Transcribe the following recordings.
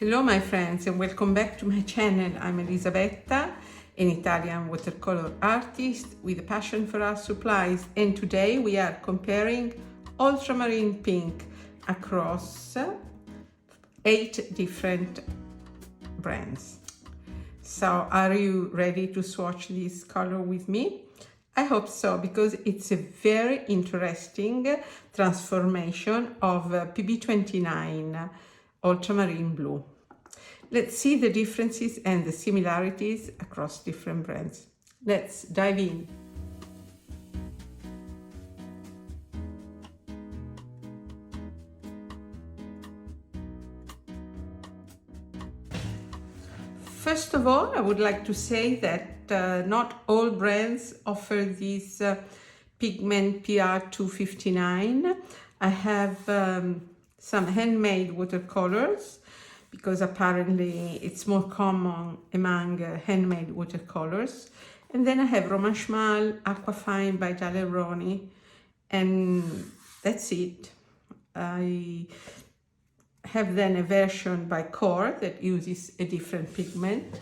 Hello my friends and welcome back to my channel. I'm Elisabetta, an Italian watercolor artist with a passion for art supplies, and today we are comparing ultramarine pink across 8 different brands. So are you ready to swatch this color with me? I hope so, because it's a very interesting transformation of PB29 Ultramarine Blue. Let's see the differences and the similarities across different brands. Let's dive in. First of all, I would like to say that not all brands offer this pigment PR259. I have some handmade watercolors, because apparently it's more common among handmade watercolors. And then I have Szmal Aquafine by Della Rowney, and that's it. I have then a version by Core that uses a different pigment,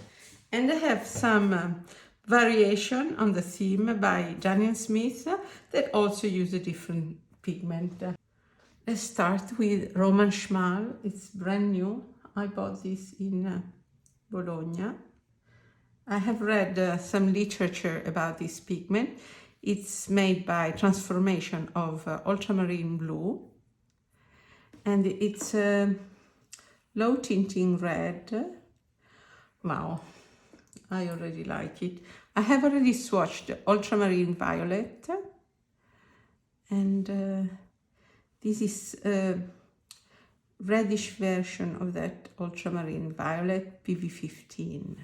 and I have some variation on the theme by Daniel Smith that also use a different pigment. Let's start with Szmal. It's brand new. I bought this in Bologna. I have read some literature about this pigment. It's made by transformation of ultramarine blue, and it's a low tinting red. Wow, I already like it. I have already swatched ultramarine violet, and this is a reddish version of that ultramarine violet, PB15.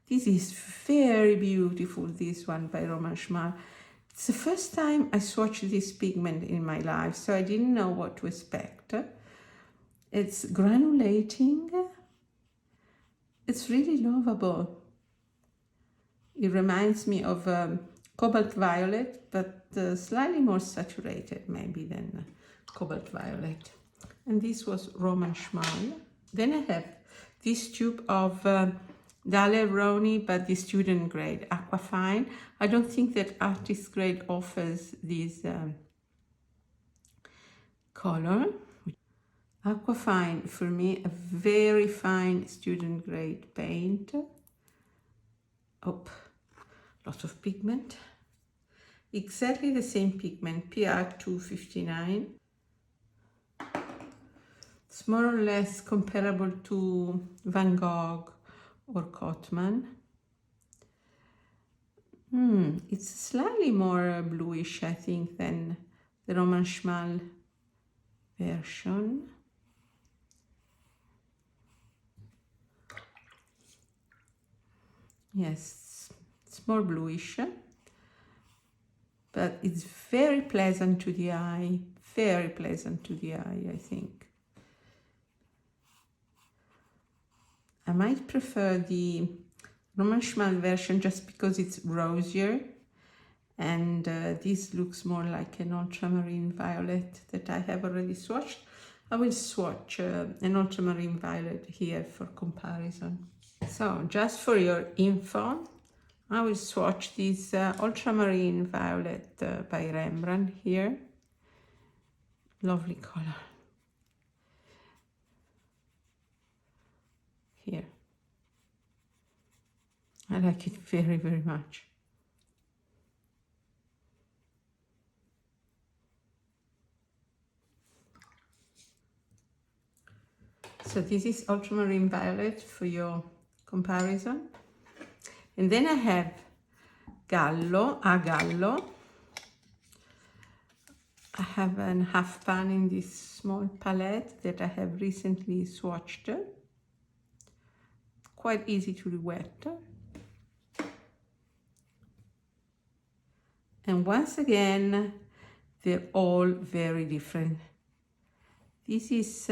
This is very beautiful, this one by Szmal. It's the first time I swatched this pigment in my life, so I didn't know what to expect. It's granulating. It's really lovable. It reminds me of cobalt violet, but slightly more saturated maybe than cobalt violet. And this was Szmal. Then I have this tube of Della Rowney, but the student grade Aquafine. I don't think that artist grade offers this color. Aquafine, for me, a very fine student grade paint. Oh, lot of pigment. Exactly the same pigment, PR259. It's more or less comparable to Van Gogh or Cotman. It's slightly more bluish, I think, than the Szmal version. Yes, it's more bluish, but it's very pleasant to the eye. Very pleasant to the eye, I think. I might prefer the Szmal version just because it's rosier, and this looks more like an ultramarine violet that I have already swatched. I will swatch an ultramarine violet here for comparison. So just for your info, I will swatch this ultramarine violet by Rembrandt here. Lovely color. Here. I like it very, very much. So this is ultramarine violet for your comparison. And then I have A.Gallo. I have a half pan in this small palette that I have recently swatched. Quite easy to wet. And once again, they're all very different. This is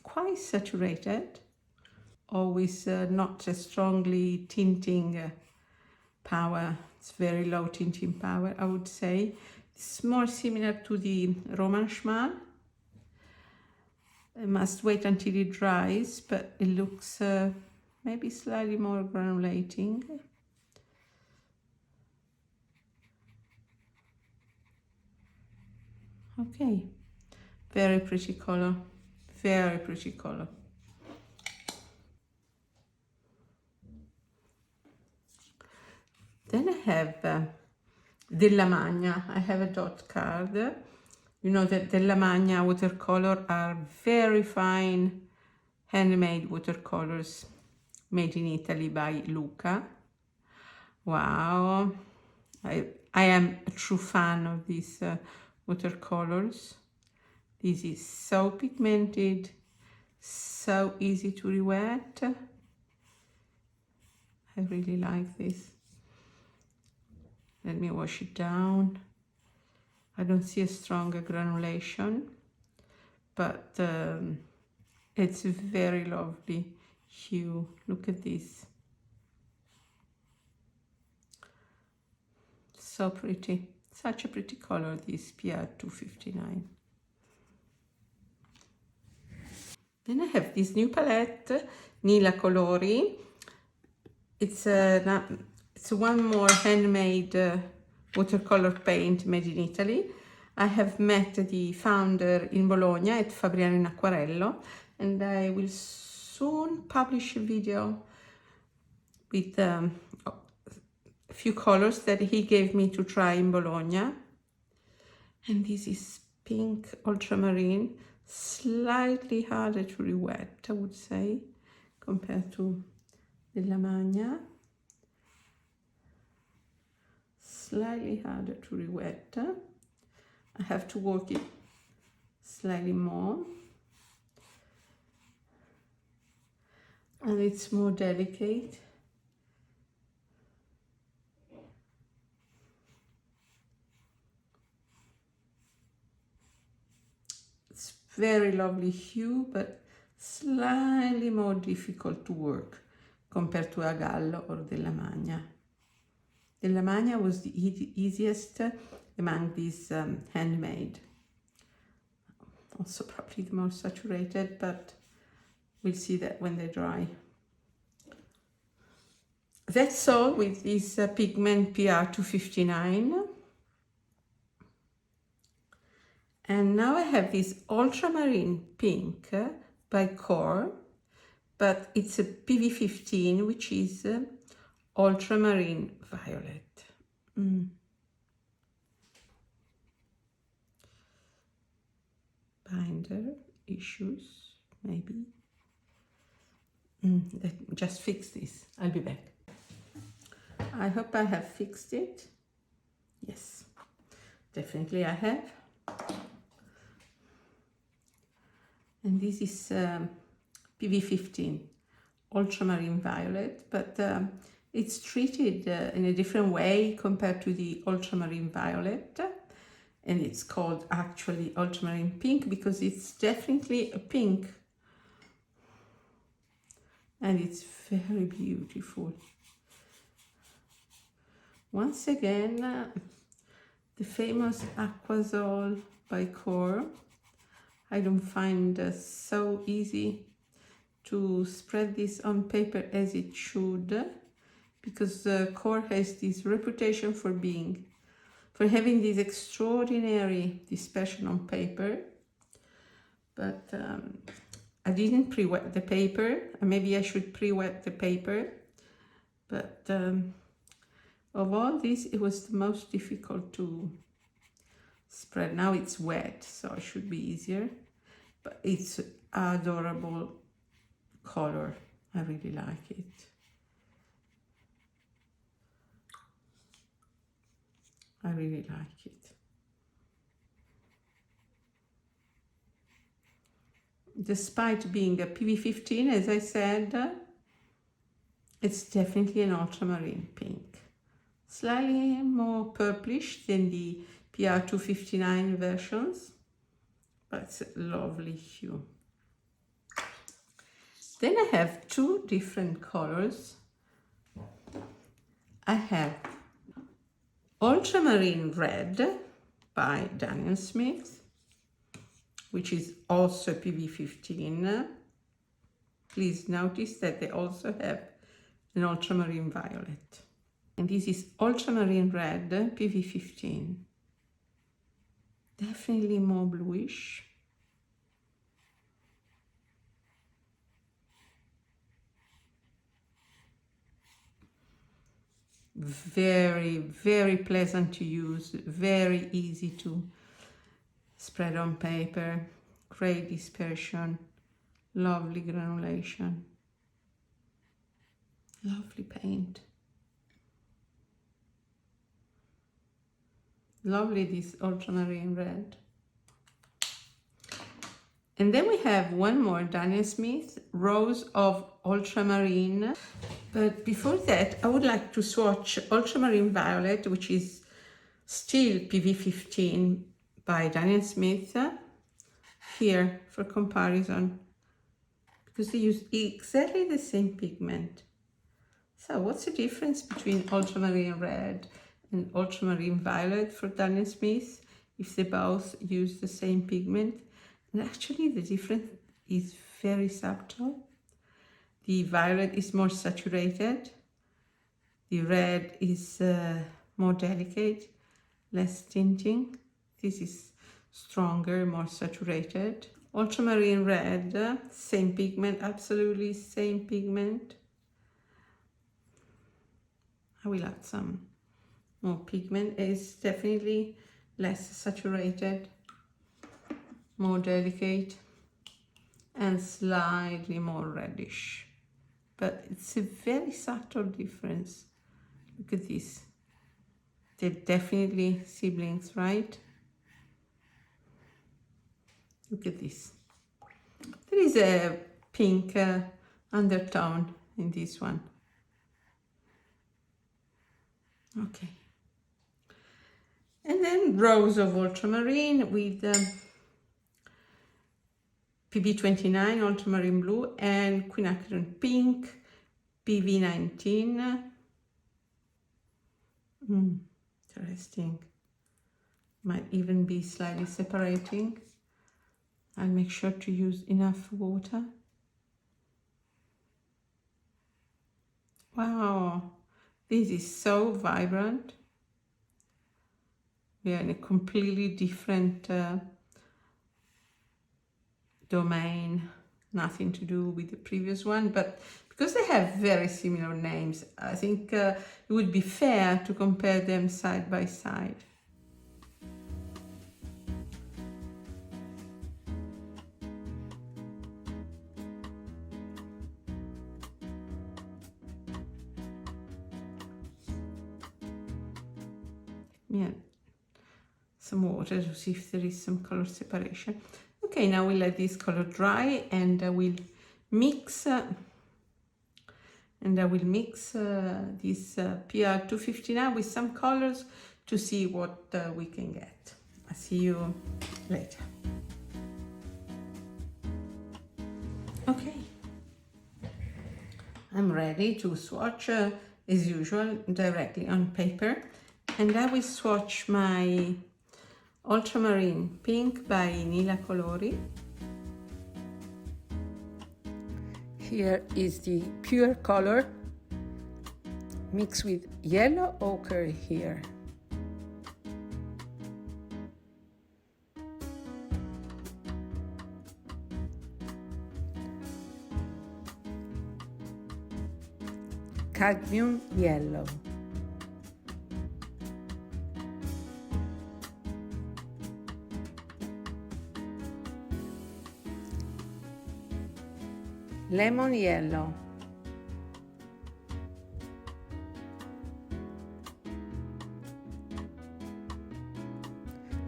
quite saturated, always not a strongly tinting power. It's very low tinting power, I would say. It's more similar to the Szmal. I must wait until it dries, but it looks maybe slightly more granulating. Okay, very pretty color, very pretty color. Then I have Della Magna. I have a dot card. You know that Della Magna watercolor are very fine handmade watercolors made in Italy by Luca. Wow, I am a true fan of these watercolors. This is so pigmented, so easy to re-wet. I really like this. Let me wash it down. I don't see a strong granulation, but it's a very lovely hue. Look at this. So pretty. Such a pretty color, this PR259. Then I have this new palette, Nila Colori. It's one more handmade watercolor paint made in Italy. I have met the founder in Bologna at Fabriano in Acquarello, and I will soon publish a video with a few colors that he gave me to try in Bologna. And this is pink ultramarine, slightly harder to re-wet, I would say, compared to Della Magna. Slightly harder to re-wet. I have to work it slightly more. And it's more delicate. It's very lovely hue, but slightly more difficult to work compared to A.Gallo or Della Magna. Della Magna was the easiest among these handmade. Also probably the more saturated, but we'll see that when they dry. That's all with this pigment PR259. And now I have this Ultramarine Pink by Core, but it's a PB15, which is Ultramarine Violet. Binder issues, maybe. Let me just fix this. I'll be back. I hope I have fixed it. Yes, definitely I have. And this is PB15 Ultramarine Violet, but it's treated in a different way compared to the Ultramarine Violet, and it's called actually Ultramarine Pink because it's definitely a pink, and it's very beautiful. Once again, the famous Aquasol by Core. I don't find so easy to spread this on paper as it should, because Core has this reputation for having this extraordinary dispersion on paper. But I didn't pre-wet the paper. Maybe I should pre-wet the paper. But of all this, it was the most difficult to spread. Now it's wet, so it should be easier. But it's adorable color. I really like it. I really like it. Despite being a PB15, as I said, it's definitely an ultramarine pink. Slightly more purplish than the PR259 versions, but it's a lovely hue. Then I have two different colors. I have Ultramarine Red by Daniel Smith, which is also PB15. Please notice that they also have an ultramarine violet. And this is ultramarine red, PB15. Definitely more bluish. Very, very pleasant to use, very easy to spread on paper, great dispersion, lovely granulation, lovely paint. Lovely, this ultramarine red. And then we have one more Daniel Smith, Rose of Ultramarine. But before that, I would like to swatch Ultramarine Violet, which is still PB15 by Daniel Smith, here for comparison, because they use exactly the same pigment. So what's the difference between Ultramarine Red and Ultramarine Violet for Daniel Smith if they both use the same pigment? And actually the difference is very subtle. The violet is more saturated, the red is more delicate, less tinting. This is stronger, more saturated. Ultramarine red, same pigment, absolutely same pigment. I will add some more pigment. It's definitely less saturated, more delicate, and slightly more reddish. But it's a very subtle difference. Look at this. They're definitely siblings, right? Look at this. There is a pink undertone in this one. Okay. And then Rose of Ultramarine with PB29 Ultramarine Blue and Quinacridone Pink PB19. Interesting. Might even be slightly separating. I'll make sure to use enough water. Wow, this is so vibrant. We are in a completely different domain, nothing to do with the previous one, but because they have very similar names, I think it would be fair to compare them side by side. Yeah, some water to see if there is some color separation. Okay, now we'll let this color dry, and I will mix this PR259 with some colors to see what we can get. I'll see you later. Okay, I'm ready to swatch as usual directly on paper, and I will swatch my Ultramarine Pink by Nila Colori. Here is the pure color mixed with yellow ochre here. Cadmium yellow. Lemon yellow.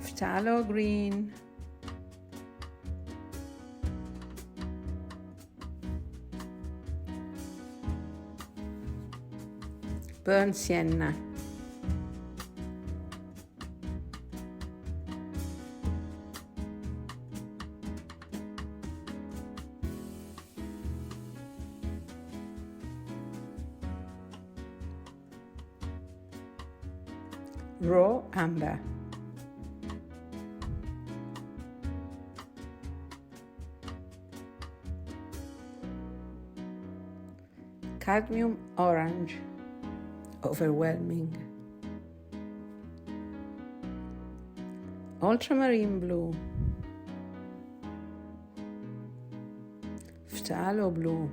Phthalo green. Burnt sienna. Raw amber. cadmium orange, overwhelming. Ultramarine blue, phthalo blue,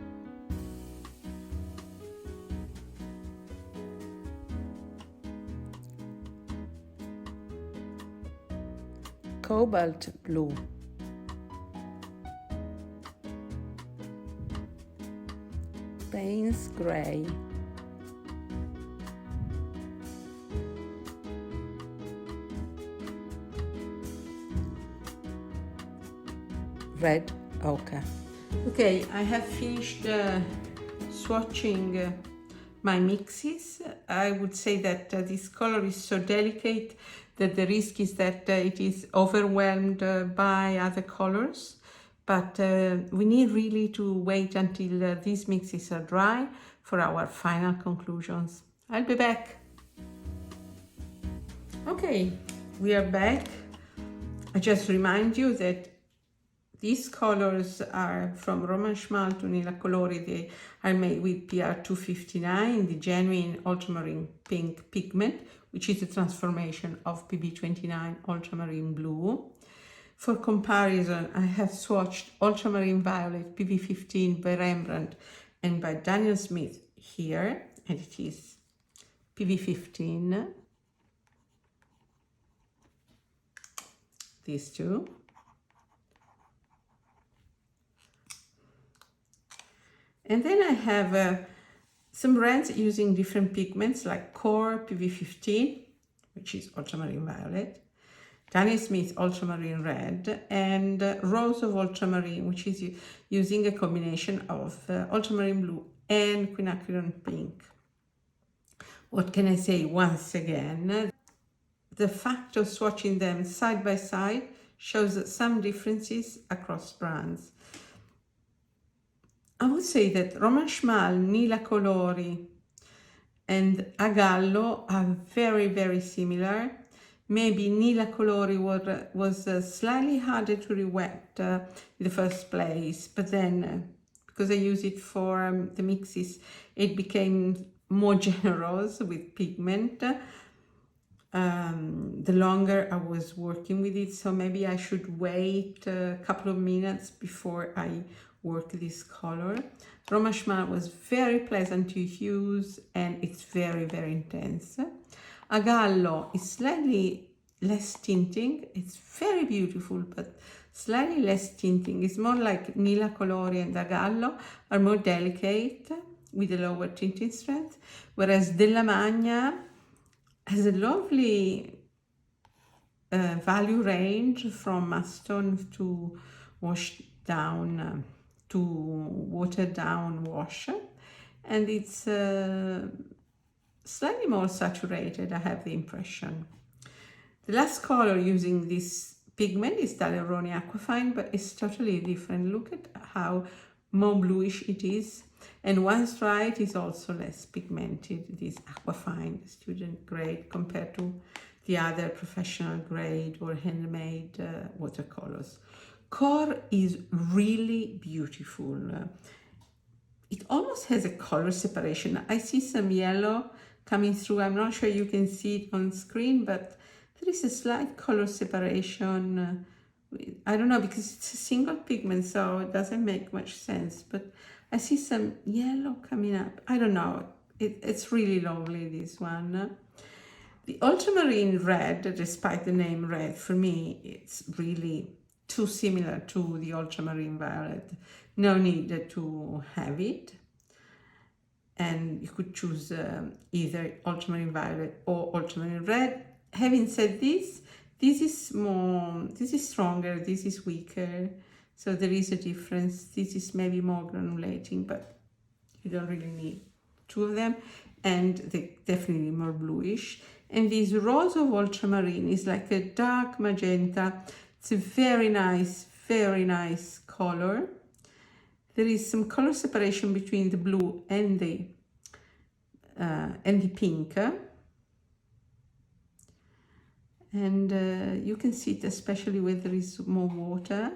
cobalt blue, Payne's gray, red ochre. Okay, I have finished swatching my mixes. I would say that this color is so delicate that the risk is that it is overwhelmed by other colors. But we need really to wait until these mixes are dry for our final conclusions. I'll be back. Okay, we are back. I just remind you that these colors are from Szmal to Nila Colori. They are made with PR259, the genuine ultramarine pink pigment, which is a transformation of PB29 Ultramarine Blue. For comparison, I have swatched Ultramarine Violet PB15 by Rembrandt and by Daniel Smith here, and it is PB15. These two. And then I have some brands using different pigments like Core PB15, which is Ultramarine Violet, Daniel Smith Ultramarine Red, and Rose of Ultramarine, which is using a combination of Ultramarine Blue and Quinacridone Pink. What can I say once again? The fact of swatching them side by side shows some differences across brands. I would say that Szmal, Nila Colori and A.Gallo are very, very similar. Maybe Nila Colori was slightly harder to re-wet in the first place, but then because I use it for the mixes, it became more generous with pigment the longer I was working with it, so maybe I should wait a couple of minutes before I work this color. Szmal was very pleasant to use and it's very, very intense. A.Gallo is slightly less tinting. It's very beautiful, but slightly less tinting. It's more like Nila Colori and A.Gallo are more delicate with a lower tinting strength, whereas Della Magna has a lovely value range from mustard to wash down to watered down wash, and it's slightly more saturated, I have the impression. The last color using this pigment is Della Rowney Aquafine, but it's totally different. Look at how more bluish it is, and once dry it is also less pigmented. This Aquafine student grade compared to the other professional grade or handmade watercolors. Core is really beautiful. It almost has a color separation. I see some yellow coming through. I'm not sure you can see it on screen, but there is a slight color separation. I don't know, because it's a single pigment, so it doesn't make much sense, but I see some yellow coming up. I don't know. It's really lovely, this one. The Ultramarine Red, despite the name red, for me, it's really too similar to the Ultramarine Violet. No need to have it. And you could choose either Ultramarine Violet or Ultramarine Red. Having said this is stronger, this is weaker. So there is a difference. This is maybe more granulating, but you don't really need two of them. And they're definitely more bluish. And this Rose of Ultramarine is like a dark magenta. It's a very nice color. There is some color separation between the blue and the pink. And you can see it especially where there is more water.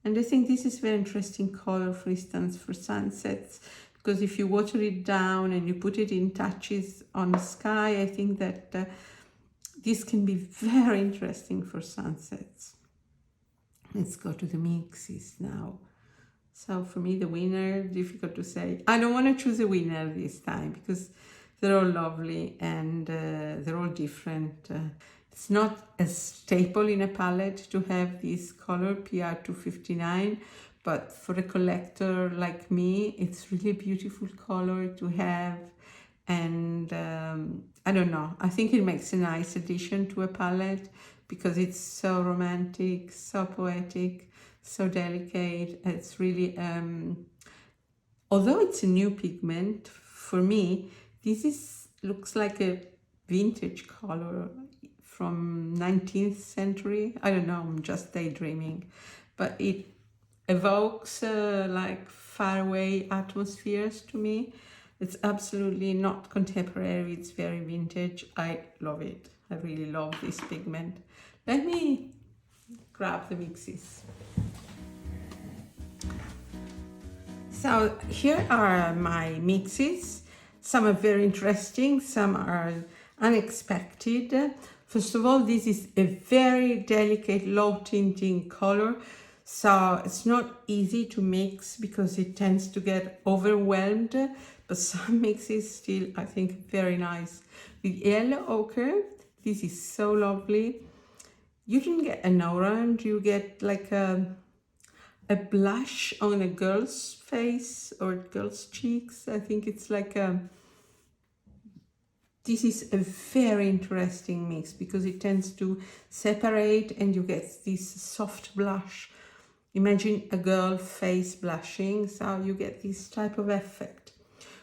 And I think this is very interesting color, for instance, for sunsets, because if you water it down and you put it in touches on the sky, I think that this can be very interesting for sunsets. Let's go to the mixes now. So for me, the winner, difficult to say. I don't want to choose a winner this time because they're all lovely and they're all different. It's not a staple in a palette to have this color, PR259, but for a collector like me, it's really beautiful color to have. And I don't know, I think it makes a nice addition to a palette because it's so romantic, so poetic, so delicate. It's really, although it's a new pigment, for me, this looks like a vintage color from 19th century. I don't know, I'm just daydreaming, but it evokes like faraway atmospheres to me. It's absolutely not contemporary, it's very vintage. I love it. I really love this pigment. Let me grab the mixes. So here are my mixes. Some are very interesting, some are unexpected. First of all, this is a very delicate low tinting color. So it's not easy to mix because it tends to get overwhelmed, but some mixes still, I think, very nice. With yellow ochre, this is so lovely. You don't get an orange, you get like a blush on a girl's face or girl's cheeks. I think it's like this is a very interesting mix because it tends to separate and you get this soft blush. Imagine a girl face blushing, so you get this type of effect.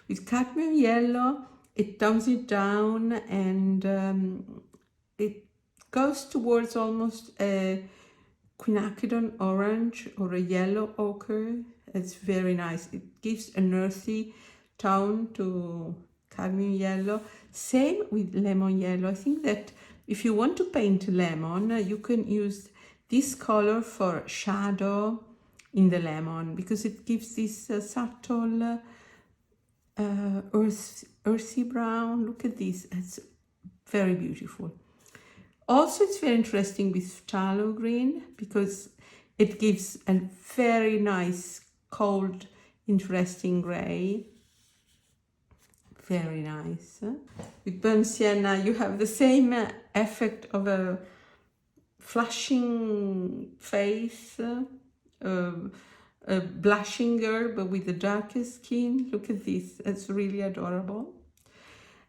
With cadmium yellow, it tones it down and it goes towards almost a quinacridone orange or a yellow ochre. It's very nice. It gives an earthy tone to cadmium yellow. Same with lemon yellow. I think that if you want to paint lemon, you can use this color for shadow in the lemon because it gives this subtle earthy brown. Look at this, it's very beautiful. Also, it's very interesting with phthalo green because it gives a very nice, cold, interesting gray. Very nice. With burnt sienna, you have the same effect of a flashing face, a blushing girl, but with the darker skin. Look at this, it's really adorable.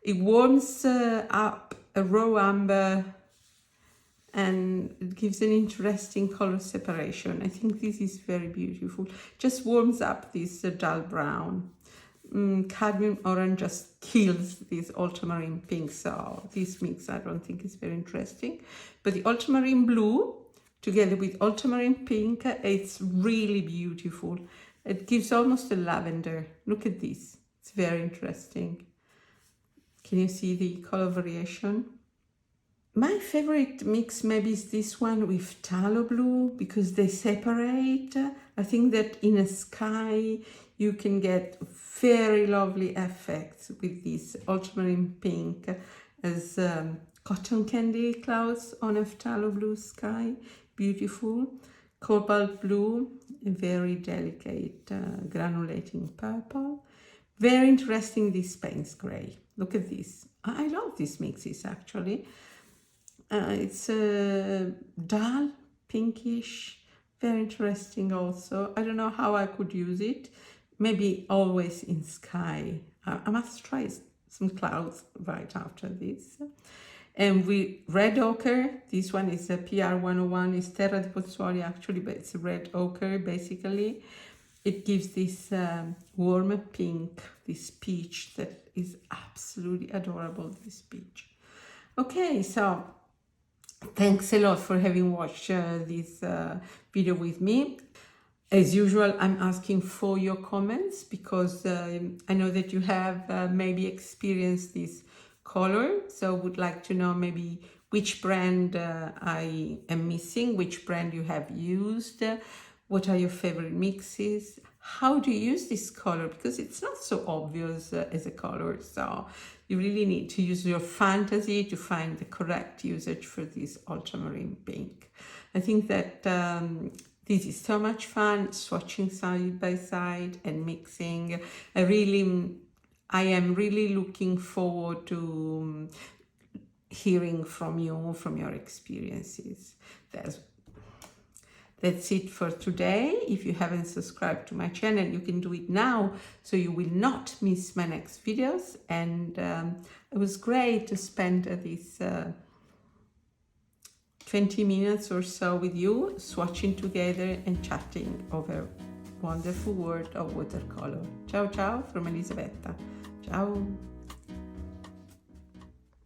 It warms up a raw amber and it gives an interesting color separation. I think this is very beautiful. Just warms up this dull brown. Cadmium orange just kills this ultramarine pink, so this mix I don't think is very interesting. But the ultramarine blue together with ultramarine pink, it's really beautiful. It gives almost a lavender. Look at this, it's very interesting. Can you see the color variation? My favorite mix maybe is this one with phthalo blue because they separate. I think that in a sky you can get very lovely effects with this ultramarine pink as cotton candy clouds on a phthalo blue sky. Beautiful. Cobalt blue, a very delicate granulating purple. Very interesting, this Payne's gray. Look at this. I love these mixes actually. It's dull, pinkish, very interesting also. I don't know how I could use it. Maybe always in sky. I must try some clouds right after this. And with red ochre, this one is a PR101, it's Terra di Pozzuoli actually, but it's a red ochre basically. It gives this warm pink, this peach that is absolutely adorable, this peach. Okay, so thanks a lot for having watched this video with me. As usual, I'm asking for your comments because I know that you have maybe experienced this color, so would like to know maybe which brand I am missing, which brand you have used, what are your favorite mixes, how to use this color, because it's not so obvious as a color. So you really need to use your fantasy to find the correct usage for this ultramarine pink. I think that this is so much fun, swatching side by side and mixing. I am really looking forward to hearing from you, from your experiences. That's it for today. If you haven't subscribed to my channel, you can do it now so you will not miss my next videos. And it was great to spend this 20 minutes or so with you, swatching together and chatting over wonderful world of watercolor. Ciao ciao from Elisabetta. Ciao.